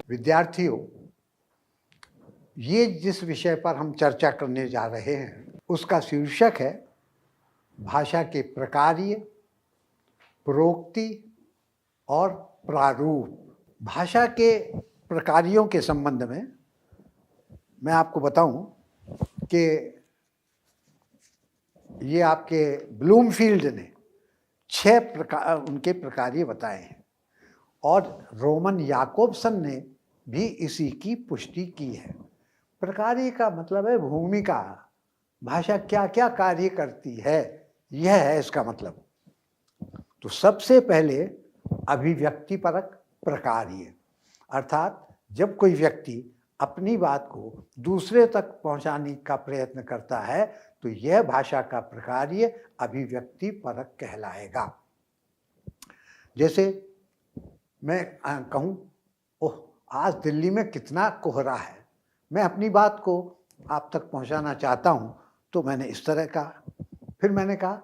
विद्यार्थियों, ये जिस विषय पर हम चर्चा करने जा रहे हैं उसका शीर्षक है भाषा के प्रकार्य, प्रोक्ति और प्रारूप। भाषा के प्रकार्यों के संबंध में मैं आपको बताऊं कि ये आपके ब्लूमफील्ड ने 6 प्रकार उनके प्रकार्य बताए हैं और रोमन याकोबसन ने भी इसी की पुष्टि की है। प्रकार्य का मतलब है भूमिका, भाषा क्या क्या कार्य करती है, यह है इसका मतलब। तो सबसे पहले अभिव्यक्तिपरक प्रकार्य, अर्थात जब कोई व्यक्ति अपनी बात को दूसरे तक पहुंचाने का प्रयत्न करता है तो यह भाषा का प्रकार्य अभिव्यक्तिपरक कहलाएगा। जैसे मैं कहूँ, ओह आज दिल्ली में कितना कोहरा है, मैं अपनी बात को आप तक पहुंचाना चाहता हूं, तो मैंने इस तरह कहा। फिर मैंने कहा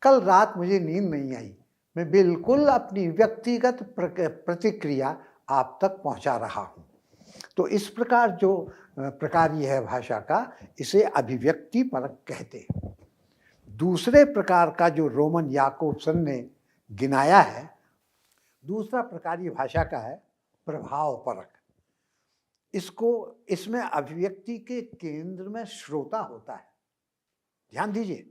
कल रात मुझे नींद नहीं आई, मैं बिल्कुल अपनी व्यक्तिगत प्रतिक्रिया आप तक पहुंचा रहा हूं। तो इस प्रकार जो प्रकार्य है भाषा का, इसे अभिव्यक्तिपरक कहते हैं। दूसरे प्रकार का जो रोमन याकोबसन ने गिनाया है, दूसरा प्रकार्य भाषा का है प्रभावपरक। इसमें अभिव्यक्ति के केंद्र में श्रोता होता है। ध्यान दीजिए,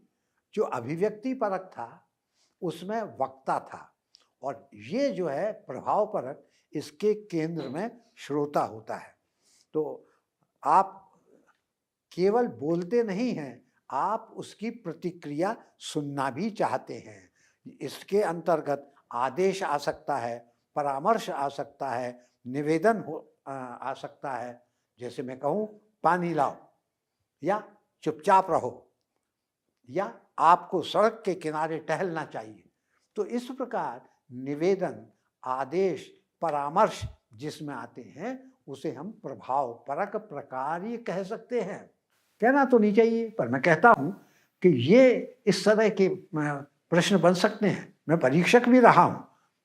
जो अभिव्यक्तिपरक था उसमें वक्ता था, और ये जो है प्रभावपरक, इसके केंद्र में श्रोता होता है। तो आप केवल बोलते नहीं हैं, आप उसकी प्रतिक्रिया सुनना भी चाहते हैं। इसके अंतर्गत आदेश आ सकता है, परामर्श आ सकता है, निवेदन आ सकता है। जैसे मैं कहूँ पानी लाओ, या चुपचाप रहो, या आपको सड़क के किनारे टहलना चाहिए। तो इस प्रकार निवेदन, आदेश, परामर्श जिसमें आते हैं उसे हम प्रभावपरक प्रकार्य कह सकते हैं। कहना तो नहीं चाहिए, पर मैं कहता हूं कि ये इस तरह के प्रश्न बन सकते हैं। मैं परीक्षक भी रहा हूं,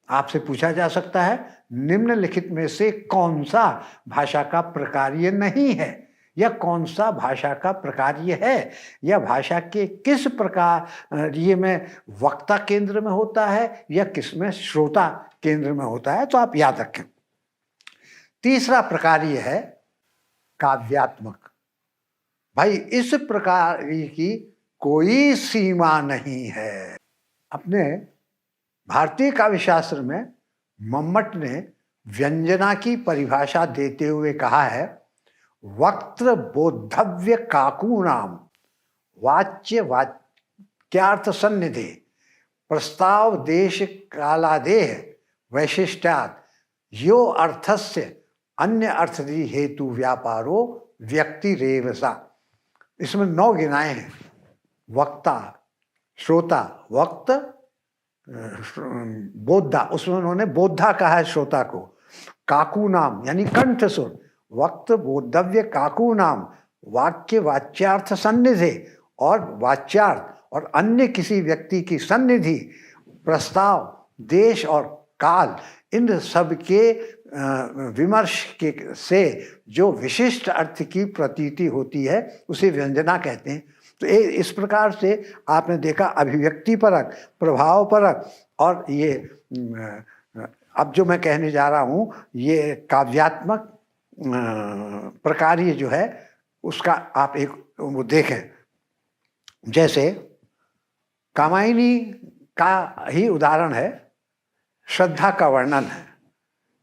आपसे पूछा जा सकता है निम्नलिखित में से कौन सा भाषा का प्रकार्य नहीं है, या कौन सा भाषा का प्रकार्य है, या भाषा के किस प्रकार्य में वक्ता केंद्र में होता है या किस में श्रोता केंद्र में होता है। तो आप याद रखें। तीसरा प्रकार्य है काव्यात्मक। भाई इस प्रकार्य की कोई सीमा नहीं है। अपने भारतीय काव्यशास्त्र में मम्मट ने व्यंजना की परिभाषा देते हुए कहा है, वक्त्र बोद्धव्य काकूणाम वाच्य वाक्यार्थ सन्निधे प्रस्ताव देश कालादेह वैशिष्ट्यात् यो अर्थस्य अन्य अर्थधि हेतु व्यापारो व्यक्ति रेवसा। इसमें 9 गिनाए हैं। वक्ता, श्रोता, वक्त, बोधा, उसमें उन्होंने बोधा कहा है श्रोता को। काकू नाम यानी कंठ सुर, वक्त बोधव्य काकू नाम वाक्य वाच्यार्थ सन्निधि, और वाच्यार्थ और अन्य किसी व्यक्ति की सन्निधि, प्रस्ताव, देश और काल, इन सब के विमर्श के से जो विशिष्ट अर्थ की प्रतीति होती है उसे व्यंजना कहते हैं। तो इस प्रकार से आपने देखा अभिव्यक्तिपरक, प्रभावपरक, और ये अब जो मैं कहने जा रहा हूँ ये काव्यात्मक प्रकार्य जो है उसका आप एक वो देखें। जैसे कामायनी का ही उदाहरण है, श्रद्धा का वर्णन है।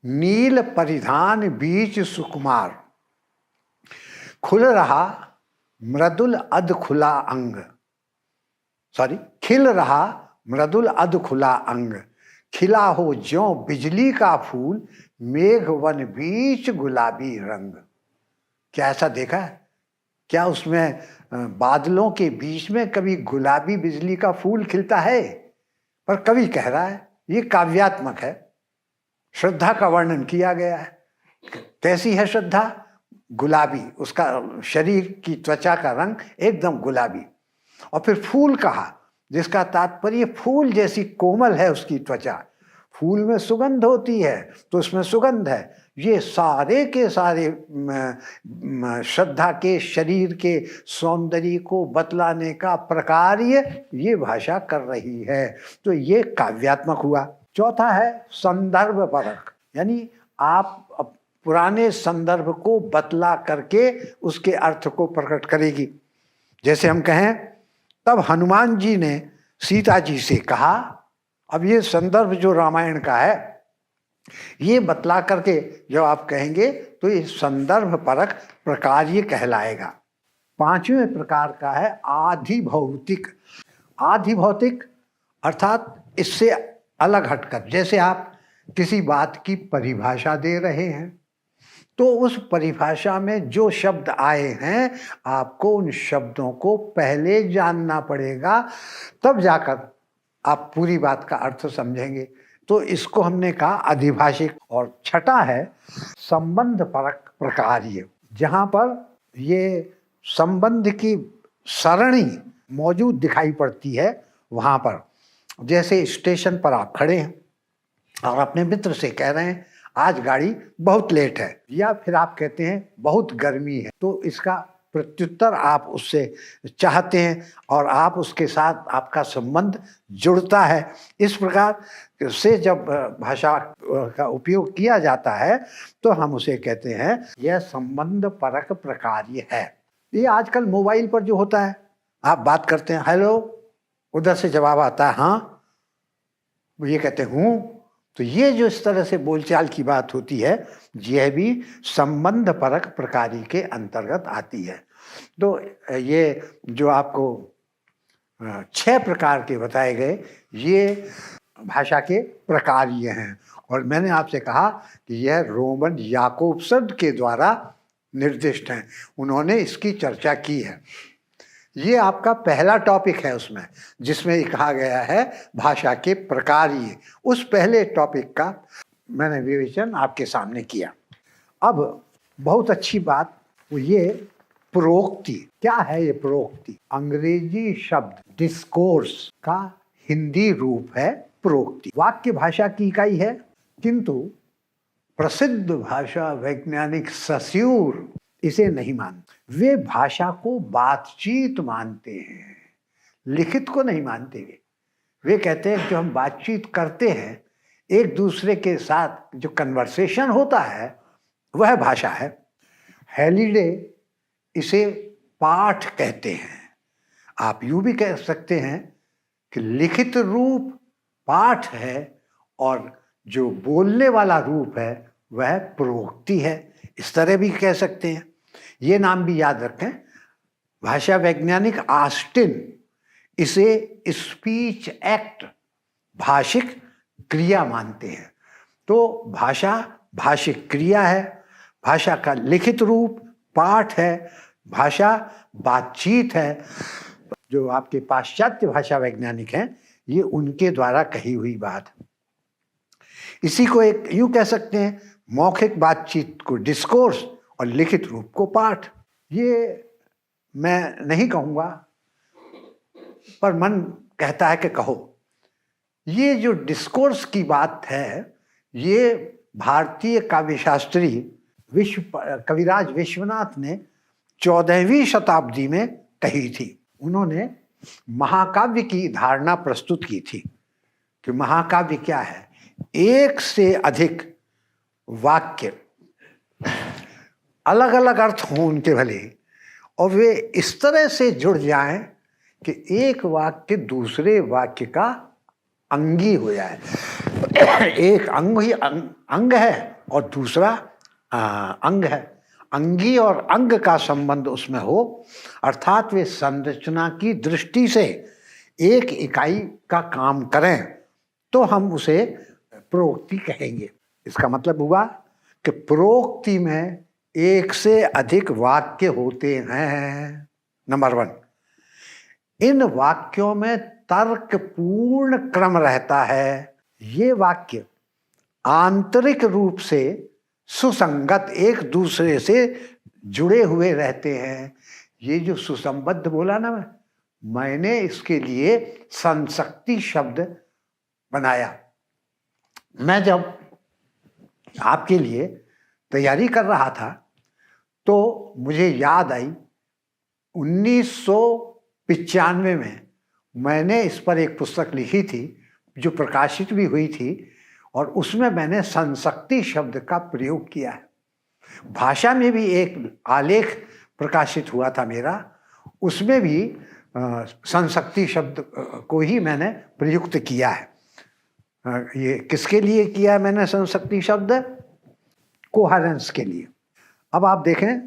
नील परिधान बीच सुकुमार, खुल रहा मृदुल अध खुला अंग, खिल रहा मृदुल अध खुला अंग, खिला हो ज्यों बिजली का फूल, मेघ वन बीच गुलाबी रंग। क्या ऐसा देखा है? क्या उसमें बादलों के बीच में कभी गुलाबी बिजली का फूल खिलता है? पर कवि कह रहा है ये काव्यात्मक है, श्रद्धा का वर्णन किया गया है। कैसी है श्रद्धा? गुलाबी, उसका शरीर की त्वचा का रंग एकदम गुलाबी। और फिर फूल कहा, जिसका तात्पर्य फूल जैसी कोमल है उसकी त्वचा। फूल में सुगंध होती है तो उसमें सुगंध है, ये सारे के सारे श्रद्धा के, शरीर के सौंदर्य को बतलाने का प्रकार ये भाषा कर रही है। तो ये काव्यात्मक हुआ। चौथा है संदर्भ परक, यानी आप पुराने संदर्भ को बतला करके उसके अर्थ को प्रकट करेगी। जैसे हम कहें, तब हनुमान जी ने सीता जी से कहा, अब ये संदर्भ जो रामायण का है ये बतला करके जब आप कहेंगे तो ये संदर्भ परक प्रकार ये कहलाएगा। पांचवें प्रकार का है आधिभौतिक। आधिभौतिक अर्थात इससे अलग हटकर, जैसे आप किसी बात की परिभाषा दे रहे हैं तो उस परिभाषा में जो शब्द आए हैं आपको उन शब्दों को पहले जानना पड़ेगा, तब जाकर आप पूरी बात का अर्थ समझेंगे। तो इसको हमने कहा अधिभाषिक। और छठा है संबंध परक प्रकार्य, जहाँ पर ये संबंध की सरणी मौजूद दिखाई पड़ती है। वहाँ पर जैसे स्टेशन पर आप खड़े हैं और अपने मित्र से कह रहे हैं आज गाड़ी बहुत लेट है, या फिर आप कहते हैं बहुत गर्मी है, तो इसका प्रत्युत्तर आप उससे चाहते हैं और आप उसके साथ आपका संबंध जुड़ता है। इस प्रकार से जब भाषा का उपयोग किया जाता है तो हम उसे कहते हैं यह संबंध परक प्रकार्य है। ये आजकल मोबाइल पर जो होता है, आप बात करते हैं हेलो, उधर से जवाब आता है हाँ, ये कहते हैं हूँ। तो ये जो इस तरह से बोलचाल की बात होती है यह भी संबंध परक प्रकार्य के अंतर्गत आती है। तो ये जो आपको 6 प्रकार के बताए गए ये भाषा के प्रकार्य हैं। और मैंने आपसे कहा कि यह रोमन याकोब्सन के द्वारा निर्दिष्ट हैं, उन्होंने इसकी चर्चा की है। ये आपका पहला टॉपिक है उसमें, जिसमें कहा गया है भाषा के प्रकार्य। उस पहले टॉपिक का मैंने विवेचन आपके सामने किया। अब बहुत अच्छी बात वो ये प्रोक्ति। क्या है ये प्रोक्ति? अंग्रेजी शब्द डिस्कोर्स का हिंदी रूप है प्रोक्ति। वाक्य भाषा की इकाई है, किंतु प्रसिद्ध भाषा वैज्ञानिक सस्यूर इसे नहीं मानते। वे भाषा को बातचीत मानते हैं, लिखित को नहीं मानते। वे कहते हैं कि हम बातचीत करते हैं, एक दूसरे के साथ जो कन्वर्सेशन होता है वह भाषा है। हेलिडे इसे पाठ कहते हैं। आप यूं भी कह सकते हैं कि लिखित रूप पाठ है और जो बोलने वाला रूप है वह प्रोक्ति है। इस तरह भी कह सकते हैं। ये नाम भी याद रखें। भाषा वैज्ञानिक ऑस्टिन इसे स्पीच एक्ट, भाषिक क्रिया मानते हैं। तो भाषा भाषिक क्रिया है, भाषा का लिखित रूप पाठ है, भाषा बातचीत है। जो आपके पाश्चात्य भाषा वैज्ञानिक हैं ये उनके द्वारा कही हुई बात। इसी को एक यूं कह सकते हैं, मौखिक बातचीत को डिस्कोर्स और लिखित रूप को पाठ। ये मैं नहीं कहूँगा पर मन कहता है कि कहो। ये जो डिस्कोर्स की बात है ये भारतीय काव्यशास्त्री कविराज विश्वनाथ ने 14वीं शताब्दी में कही थी। उन्होंने महाकाव्य की धारणा प्रस्तुत की थी कि महाकाव्य क्या है, एक से अधिक वाक्य, अलग अलग अर्थ हों उनके भले, और वे इस तरह से जुड़ जाएं कि एक वाक्य दूसरे वाक्य का अंगी हो जाए। एक अंग ही अंग है और दूसरा अंग है। अंगी और अंग का संबंध उसमें हो, अर्थात वे संरचना की दृष्टि से एक इकाई का काम करें, तो हम उसे प्रोक्ति कहेंगे। इसका मतलब हुआ कि प्रोक्ति में एक से अधिक वाक्य होते हैं। नंबर 1, इन वाक्यों में तर्कपूर्ण क्रम रहता है। ये वाक्य आंतरिक रूप से सुसंगत, एक दूसरे से जुड़े हुए रहते हैं। ये जो सुसंबद्ध बोला ना मैंने इसके लिए संशक्ति शब्द बनाया। मैं जब आपके लिए तैयारी कर रहा था तो मुझे याद आई 1995 में मैंने इस पर एक पुस्तक लिखी थी जो प्रकाशित भी हुई थी, और उसमें मैंने संशक्ति शब्द का प्रयोग किया है। भाषा में भी एक आलेख प्रकाशित हुआ था मेरा, उसमें भी संशक्ति शब्द को ही मैंने प्रयुक्त किया है। ये किसके लिए किया है मैंने संशक्ति शब्द? कोहेरेंस के लिए। अब आप देखें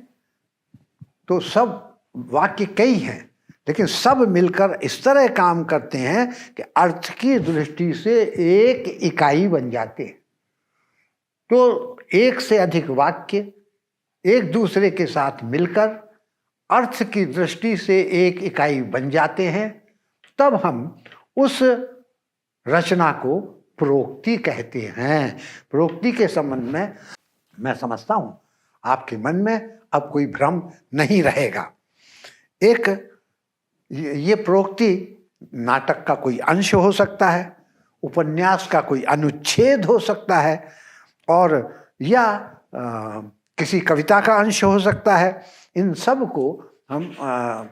तो सब वाक्य कई हैं, लेकिन सब मिलकर इस तरह काम करते हैं कि अर्थ की दृष्टि से एक इकाई बन जाते हैं। तो एक से अधिक वाक्य एक दूसरे के साथ मिलकर अर्थ की दृष्टि से एक इकाई बन जाते हैं, तब हम उस रचना को प्रोक्ति कहते हैं। प्रोक्ति के संबंध में मैं समझता हूं आपके मन में अब कोई भ्रम नहीं रहेगा। एक ये प्रोक्ति नाटक का कोई अंश हो सकता है, उपन्यास का कोई अनुच्छेद हो सकता है, और या किसी कविता का अंश हो सकता है। इन सब को हम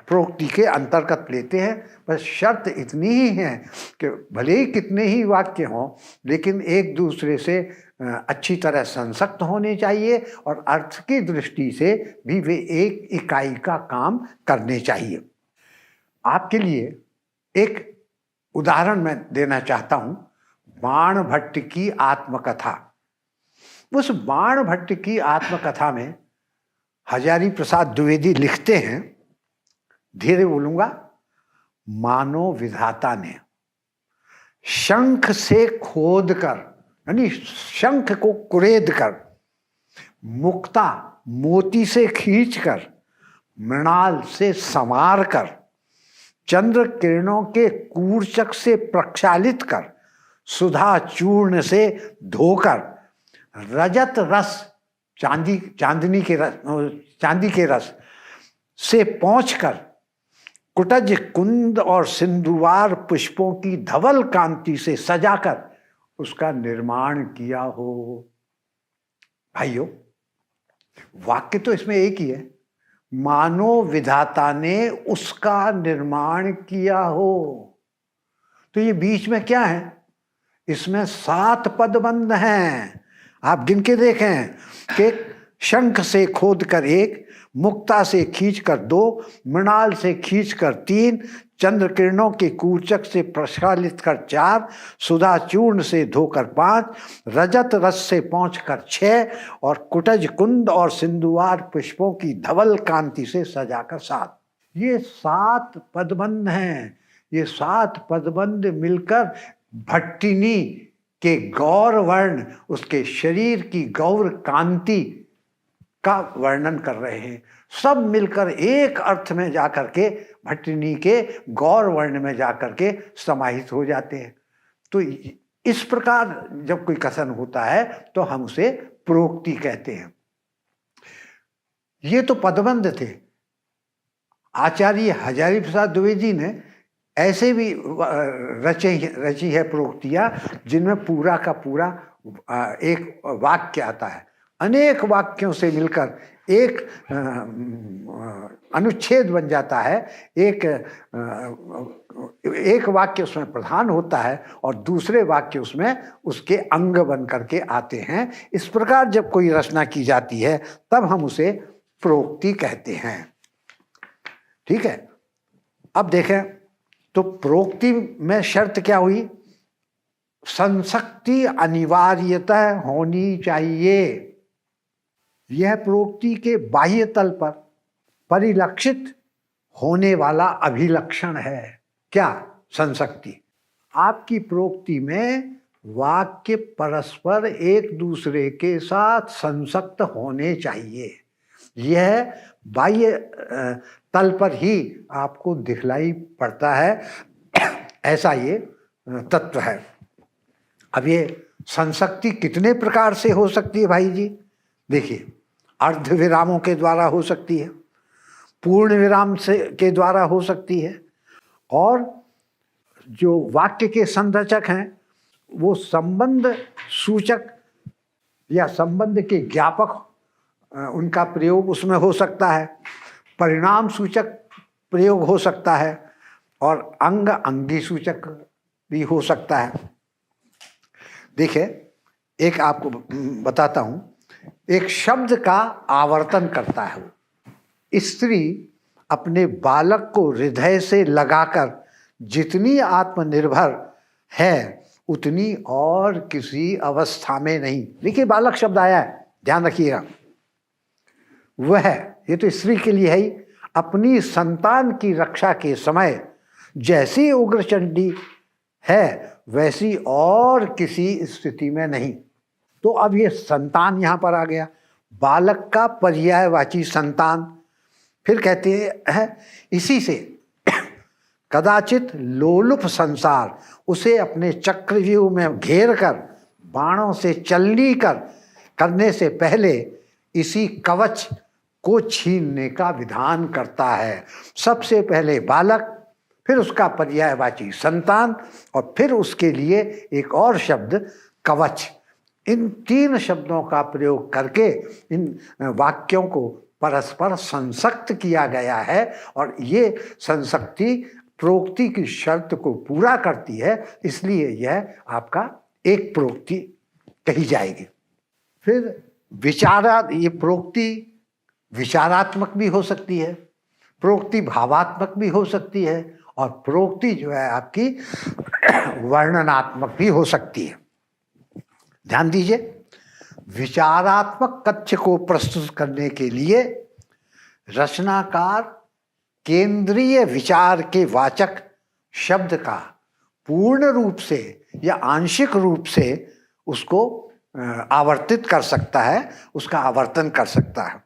प्रोक्ति के अंतर्गत लेते हैं। बस शर्त इतनी ही है कि भले ही कितने ही वाक्य हों, लेकिन एक दूसरे से अच्छी तरह संसक्त होने चाहिए और अर्थ की दृष्टि से भी वे एक इकाई का काम करने चाहिए। आपके लिए एक उदाहरण मैं देना चाहता हूं, बाणभट्ट की आत्मकथा। उस बाणभट्ट की आत्मकथा में हजारी प्रसाद द्विवेदी लिखते हैं, धीरे बोलूंगा, मानो विधाता ने शंख से खोद कर, यानी शंख को कुरेद कर, मुक्ता मोती से खींचकर, मृणाल से संवार कर, चंद्र किरणों के कूर्चक से प्रक्षालित कर, सुधा चूर्ण से धोकर, रजत रस चांदी के रस से पोंछकर, कुटज कुंद और सिंधुवार पुष्पों की धवल कांति से सजाकर उसका निर्माण किया हो। भाइयों, वाक्य तो इसमें एक ही है, मानो विधाता ने उसका निर्माण किया हो। तो ये बीच में क्या है? इसमें 7 पदबंध हैं। आप गिन के देखें कि शंख से खोद कर 1, मुक्ता से खींचकर 2, मृणाल से खींचकर 3, चंद्र किरणों के कूर्चक से प्रक्षालित कर 4, सुधा चूर्ण से धोकर 5, रजत रस से पोंछकर 6, और कुटज कुंद और सिंधुवार पुष्पों की धवल कांति से सजाकर 7। ये 7 पदबंध हैं। ये 7 पदबंध मिलकर भट्टिनी के गौर वर्ण, उसके शरीर की गौर कांति का वर्णन कर रहे हैं। सब मिलकर एक अर्थ में जाकर के भट्टिनी के गौर वर्ण में जाकर के समाहित हो जाते हैं। तो इस प्रकार जब कोई कथन होता है तो हम उसे प्रोक्ति कहते हैं। ये तो पदबंध थे। आचार्य हजारी प्रसाद द्विवेदी ने ऐसे भी रची है प्रोक्तियां जिनमें पूरा का पूरा एक वाक्य आता है। अनेक वाक्यों से मिलकर एक अनुच्छेद बन जाता है। एक वाक्य उसमें प्रधान होता है और दूसरे वाक्य उसमें उसके अंग बन करके आते हैं। इस प्रकार जब कोई रचना की जाती है तब हम उसे प्रोक्ति कहते हैं। ठीक है, अब देखें तो प्रोक्ति में शर्त क्या हुई? संशक्ति अनिवार्यतः होनी चाहिए। यह प्रोक्ति के बाह्य तल पर परिलक्षित होने वाला अभिलक्षण है। क्या? संशक्ति। आपकी प्रोक्ति में वाक्य परस्पर एक दूसरे के साथ संशक्त होने चाहिए। यह बाह्य तल पर ही आपको दिखलाई पड़ता है, ऐसा ये तत्व है। अब ये संशक्ति कितने प्रकार से हो सकती है भाई जी? देखिए, अर्ध विरामों के द्वारा हो सकती है, पूर्ण विराम के द्वारा हो सकती है, और जो वाक्य के संरचक हैं वो संबंध सूचक या संबंध के ज्ञापक उनका प्रयोग उसमें हो सकता है, परिणाम सूचक प्रयोग हो सकता है और अंग अंगी सूचक भी हो सकता है। देखिए, एक आपको बताता हूं, एक शब्द का आवर्तन करता है वो। स्त्री अपने बालक को हृदय से लगाकर जितनी आत्मनिर्भर है उतनी और किसी अवस्था में नहीं। देखिए, बालक शब्द आया है, ध्यान रखिएगा। वह, ये तो स्त्री के लिए है ही, अपनी संतान की रक्षा के समय जैसी उग्रचंडी है वैसी और किसी स्थिति में नहीं। तो अब ये संतान यहां पर आ गया, बालक का पर्यायवाची संतान। फिर कहते हैं इसी से कदाचित लोलुप संसार उसे अपने चक्रव्यूह में घेर कर बाणों से चल्ली करने से पहले इसी कवच को छीनने का विधान करता है। सबसे पहले बालक, फिर उसका पर्यायवाची संतान और फिर उसके लिए एक और शब्द कवच। इन तीन शब्दों का प्रयोग करके इन वाक्यों को परस्पर संसक्त किया गया है और ये संसक्ति प्रोक्ति की शर्त को पूरा करती है, इसलिए यह आपका एक प्रोक्ति कही जाएगी। फिर ये प्रोक्ति विचारात्मक भी हो सकती है, प्रोक्ति भावात्मक भी हो सकती है और प्रोक्ति जो है आपकी वर्णनात्मक भी हो सकती है। ध्यान दीजिए, विचारात्मक कथ्य को प्रस्तुत करने के लिए रचनाकार केंद्रीय विचार के वाचक शब्द का पूर्ण रूप से या आंशिक रूप से उसको आवर्तित कर सकता है, उसका आवर्तन कर सकता है।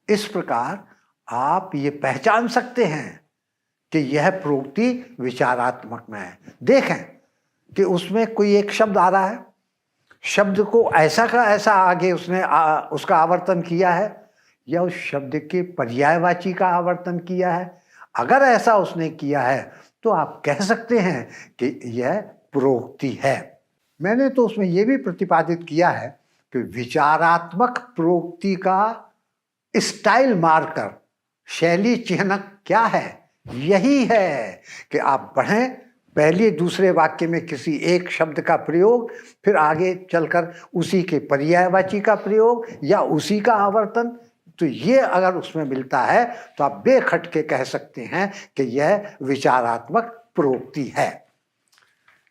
इस प्रकार आप ये पहचान सकते हैं कि यह प्रोक्ति विचारात्मक में है। देखें कि उसमें कोई एक शब्द आ रहा है, शब्द को ऐसा का ऐसा आगे उसने उसका आवर्तन किया है या उस शब्द के पर्यायवाची का आवर्तन किया है। अगर ऐसा उसने किया है तो आप कह सकते हैं कि यह प्रोक्ति है। मैंने तो उसमें यह भी प्रतिपादित किया है कि विचारात्मक प्रोक्ति का स्टाइल मार्कर, शैली चिह्नक क्या है? यही है कि आप पढ़ें पहले दूसरे वाक्य में किसी एक शब्द का प्रयोग, फिर आगे चलकर उसी के पर्यायवाची का प्रयोग या उसी का आवर्तन। तो ये अगर उसमें मिलता है तो आप बेखटके कह सकते हैं कि यह विचारात्मक प्रोक्ति है।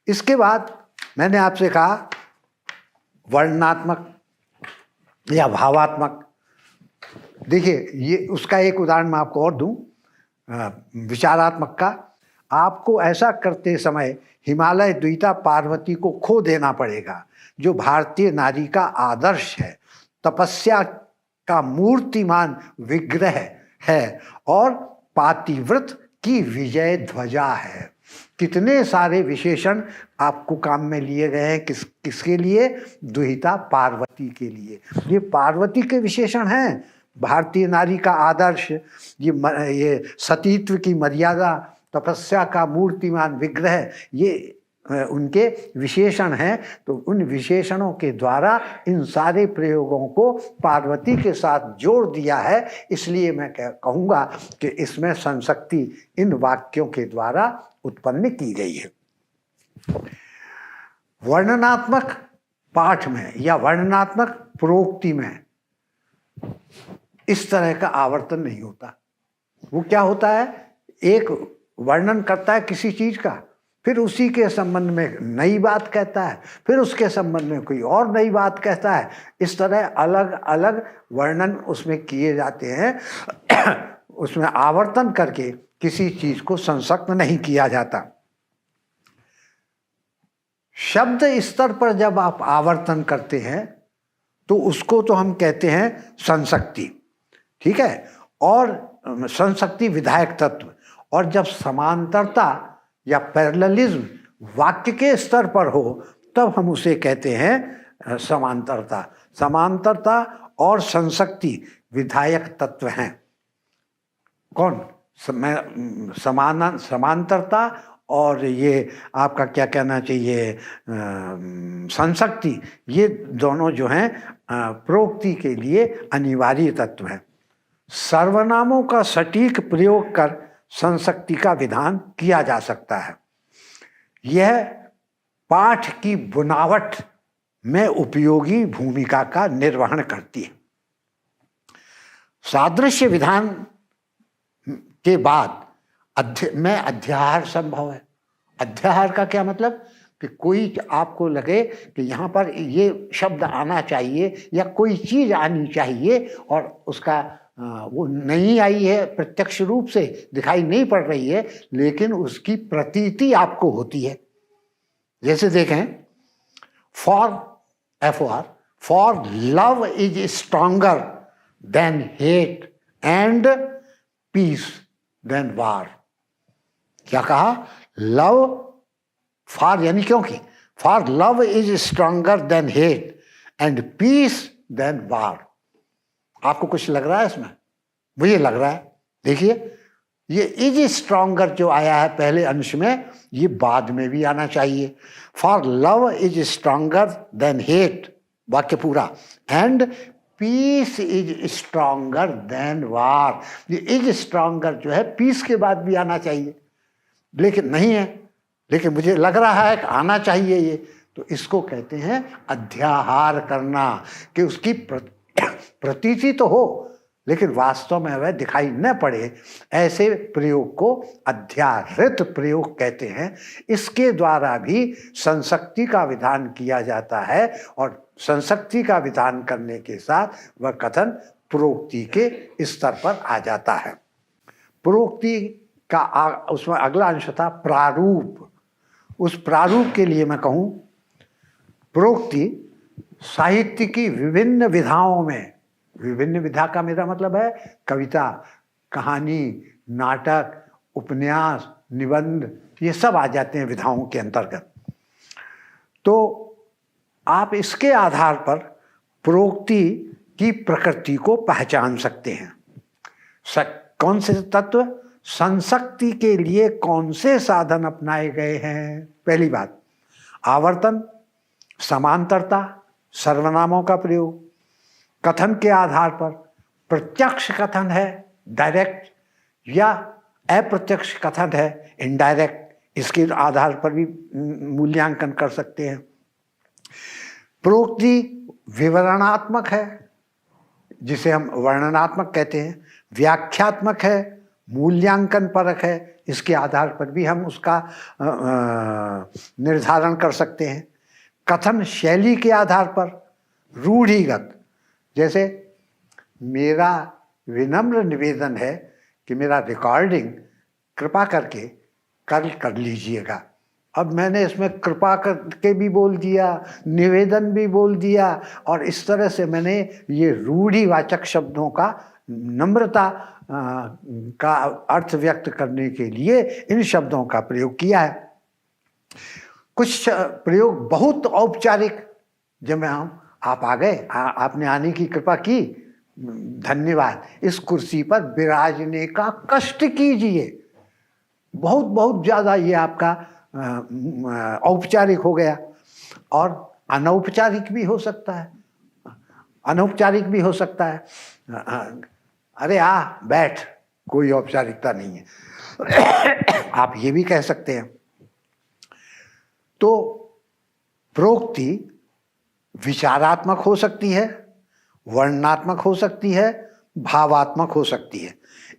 इसके बाद मैंने आपसे कहा वर्णनात्मक या भावात्मक। देखिए, ये उसका एक उदाहरण मैं आपको और दूं, विचारात्मक का। आपको ऐसा करते समय हिमालय द्विता पार्वती को खो देना पड़ेगा, जो भारतीय नारी का आदर्श है, तपस्या का मूर्तिमान विग्रह है और पातिव्रत की विजय ध्वजा है। कितने सारे विशेषण आपको काम में लिए गए हैं, किसके लिए? द्विता पार्वती के लिए। ये पार्वती के विशेषण हैं, भारतीय नारी का आदर्श, ये सतीत्व की मर्यादा, तपस्या का मूर्तिमान विग्रह, ये उनके विशेषण हैं। तो उन विशेषणों के द्वारा इन सारे प्रयोगों को पार्वती के साथ जोड़ दिया है। इसलिए मैं कहूँगा कि इसमें संसक्ति इन वाक्यों के द्वारा उत्पन्न की गई है। वर्णनात्मक पाठ में या वर्णनात्मक प्रोक्ति में इस तरह का आवर्तन नहीं होता। वो क्या होता है, एक वर्णन करता है किसी चीज का, फिर उसी के संबंध में नई बात कहता है, फिर उसके संबंध में कोई और नई बात कहता है। इस तरह अलग अलग वर्णन उसमें किए जाते हैं। उसमें आवर्तन करके किसी चीज को संसक्त नहीं किया जाता। शब्द स्तर पर जब आप आवर्तन करते हैं तो उसको तो हम कहते हैं संसक्ति, ठीक है, और संसक्ति विधायक तत्व। और जब समांतरता या पैरेललिज्म वाक्य के स्तर पर हो तब हम उसे कहते हैं समांतरता। समांतरता और संसक्ति विधायक तत्व हैं। कौन? समांतरता और ये आपका क्या कहना चाहिए संसक्ति, ये दोनों जो हैं प्रोक्ति के लिए अनिवार्य तत्व हैं। सर्वनामों का सटीक प्रयोग कर संसक्ति का विधान किया जा सकता है। यह पाठ की बुनावट में उपयोगी भूमिका का निर्वहन करती है। सादृश्य विधान के बाद में अध्याहार संभव है। अध्याहार का क्या मतलब कि कोई आपको लगे कि यहाँ पर ये शब्द आना चाहिए या कोई चीज आनी चाहिए और उसका वो नहीं आई है, प्रत्यक्ष रूप से दिखाई नहीं पड़ रही है, लेकिन उसकी प्रतीति आपको होती है। जैसे देखें, for love is stronger than hate and peace than war. क्या कहा? लव फॉर यानी क्योंकि, for love is stronger than hate and peace than war. आपको कुछ लग रहा है इसमें? मुझे लग रहा है। देखिए, ये इज स्ट्रॉन्गर जो आया है पहले अंश में, ये बाद में भी आना चाहिए। For love is stronger than hate, वाक्य पूरा, and peace is stronger than war. ये इज स्ट्रॉन्गर जो है पीस के बाद भी आना चाहिए, लेकिन नहीं है, लेकिन मुझे लग रहा है कि आना चाहिए ये, तो इसको कहते हैं अध्याहार करना, कि उसकी प्रतीति तो हो लेकिन वास्तव में वह दिखाई न पड़े। ऐसे प्रयोग को अध्याहृत प्रयोग कहते हैं। इसके द्वारा भी संसक्ति का विधान किया जाता है और संसक्ति का विधान करने के साथ वह कथन प्रोक्ति के स्तर पर आ जाता है। प्रोक्ति का उसमें अगला अंश था प्रारूप। उस प्रारूप के लिए मैं कहूँ, प्रोक्ति साहित्य की विभिन्न विधाओं में, विभिन्न विधा का मेरा मतलब है कविता, कहानी, नाटक, उपन्यास, निबंध, ये सब आ जाते हैं विधाओं के अंतर्गत। तो आप इसके आधार पर प्रोक्ति की प्रकृति को पहचान सकते हैं। कौन से तत्व संसक्ति के लिए कौन से साधन अपनाए गए हैं? पहली बात, आवर्तन, समांतरता, सर्वनामों का प्रयोग। कथन के आधार पर प्रत्यक्ष कथन है डायरेक्ट, या अप्रत्यक्ष कथन है इनडायरेक्ट, इसके आधार पर भी मूल्यांकन कर सकते हैं। प्रोक्ति विवरणात्मक है, जिसे हम वर्णनात्मक कहते हैं, व्याख्यात्मक है, मूल्यांकन परक है, इसके आधार पर भी हम उसका निर्धारण कर सकते हैं। कथन शैली के आधार पर रूढ़िगत, जैसे मेरा विनम्र निवेदन है कि मेरा रिकॉर्डिंग कृपा करके कल कर लीजिएगा। अब मैंने इसमें कृपा करके भी बोल दिया, निवेदन भी बोल दिया, और इस तरह से मैंने ये रूढ़िवाचक शब्दों का नम्रता का अर्थ व्यक्त करने के लिए इन शब्दों का प्रयोग किया है। कुछ प्रयोग बहुत औपचारिक, जब हम आप आ गए, आपने आने की कृपा की, धन्यवाद, इस कुर्सी पर विराजने का कष्ट कीजिए, बहुत बहुत ज़्यादा ये आपका औपचारिक हो गया। और अनौपचारिक भी हो सकता है, अनौपचारिक भी हो सकता है, अरे आ बैठ, कोई औपचारिकता नहीं है, आप ये भी कह सकते हैं। तो प्रोक्ति विचारात्मक हो सकती है, वर्णनात्मक हो सकती है, भावात्मक हो सकती है।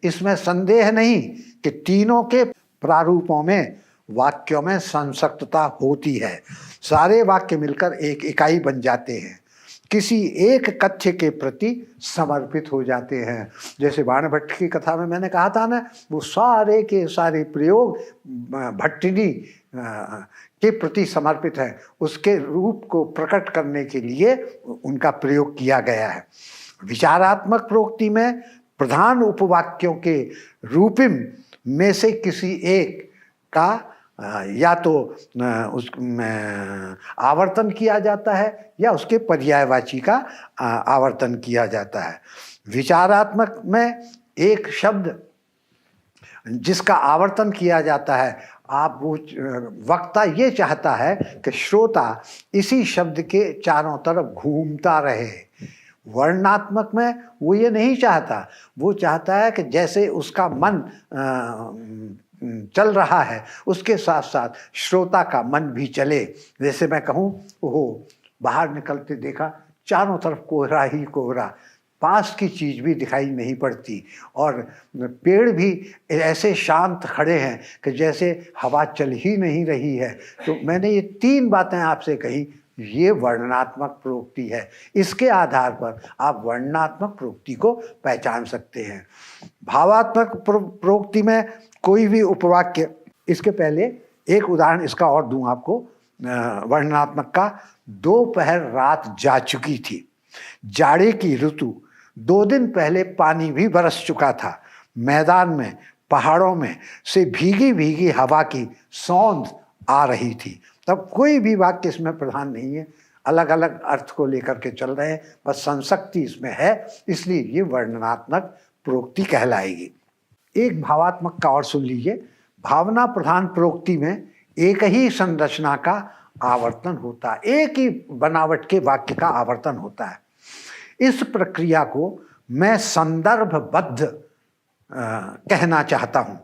इसमें संदेह नहीं कि तीनों के प्रारूपों में वाक्यों में संसक्तता होती है। सारे वाक्य मिलकर एक इकाई बन जाते हैं, किसी एक कथ्य के प्रति समर्पित हो जाते हैं। जैसे बाणभट्ट की कथा में मैंने कहा था ना, वो सारे के सारे प्रयोग भट्टिनी के प्रति समर्पित है, उसके रूप को प्रकट करने के लिए उनका प्रयोग किया गया है। विचारात्मक प्रोक्ति में प्रधान उपवाक्यों के रूपिम में से किसी एक का या तो उस आवर्तन किया जाता है या उसके पर्यायवाची का आवर्तन किया जाता है। विचारात्मक में एक शब्द जिसका आवर्तन किया जाता है आप वो वक्ता ये चाहता है कि श्रोता इसी शब्द के चारों तरफ घूमता रहे। वर्णनात्मक में वो ये नहीं चाहता, वो चाहता है कि जैसे उसका मन चल रहा है उसके साथ साथ श्रोता का मन भी चले। जैसे मैं कहूँ, ओहो बाहर निकलते देखा चारों तरफ कोहरा ही कोहरा, पास की चीज़ भी दिखाई नहीं पड़ती, और पेड़ भी ऐसे शांत खड़े हैं कि जैसे हवा चल ही नहीं रही है। तो मैंने ये 3 बातें आपसे कही, ये वर्णनात्मक प्रवृत्ति है। इसके आधार पर आप वर्णनात्मक प्रवृत्ति को पहचान सकते हैं। भावात्मक प्रवृत्ति में कोई भी उपवाक्य, इसके पहले एक उदाहरण इसका और दूं आपको वर्णनात्मक का। दोपहर रात जा चुकी थी, जाड़े की ऋतु, 2 दिन पहले पानी भी बरस चुका था, मैदान में पहाड़ों में से भीगी भीगी हवा की सौंध आ रही थी। तब कोई भी वाक्य इसमें प्रधान नहीं है, अलग अलग अर्थ को लेकर के चल रहे हैं, बस संसक्ति इसमें है, इसलिए ये वर्णनात्मक प्रवृत्ति कहलाएगी। एक भावात्मक का और सुन लीजिए। भावना प्रधान प्रवृत्ति में एक ही संरचना का आवर्तन होता है, एक ही बनावट के वाक्य का आवर्तन होता है। इस प्रक्रिया को मैं संदर्भबद्ध कहना चाहता हूँ।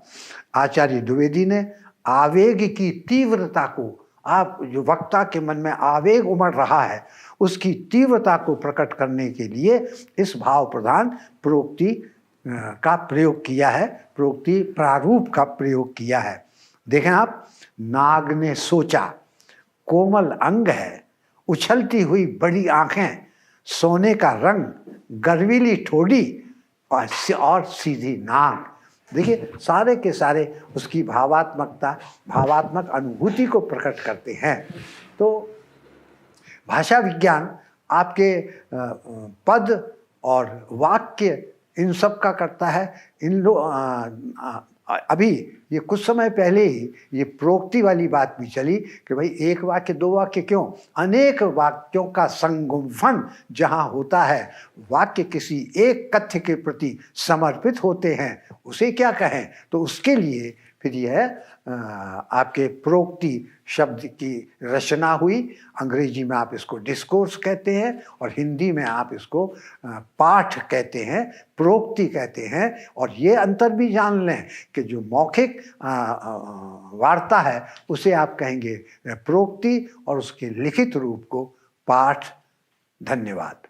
आचार्य द्विवेदी ने आवेग की तीव्रता को, आप जो वक्ता के मन में आवेग उमड़ रहा है उसकी तीव्रता को प्रकट करने के लिए इस भाव प्रधान प्रवृत्ति का प्रयोग किया है, प्रवृत्ति प्रारूप का प्रयोग किया है। देखें आप, नाग ने सोचा, कोमल अंग है, उछलती हुई बड़ी आंखें, सोने का रंग, गर्वीली ठोड़ी और सीधी नाक। देखिए सारे के सारे उसकी भावात्मकता, भावात्मक अनुभूति को प्रकट करते हैं। तो भाषा विज्ञान आपके पद और वाक्य इन सब का करता है। अभी ये कुछ समय पहले ही ये प्रोक्ति वाली बात भी चली कि भाई एक वाक्य 2 वाक्य क्यों, अनेक वाक्यों का संगुम्फन जहाँ होता है, वाक्य किसी एक कथ्य के प्रति समर्पित होते हैं, उसे क्या कहें। तो उसके लिए फिर यह आपके प्रोक्ति शब्द की रचना हुई। अंग्रेजी में आप इसको डिस्कोर्स कहते हैं और हिंदी में आप इसको पाठ कहते हैं, प्रोक्ति कहते हैं। और ये अंतर भी जान लें कि जो मौखिक वार्ता है उसे आप कहेंगे प्रोक्ति और उसके लिखित रूप को पाठ। धन्यवाद।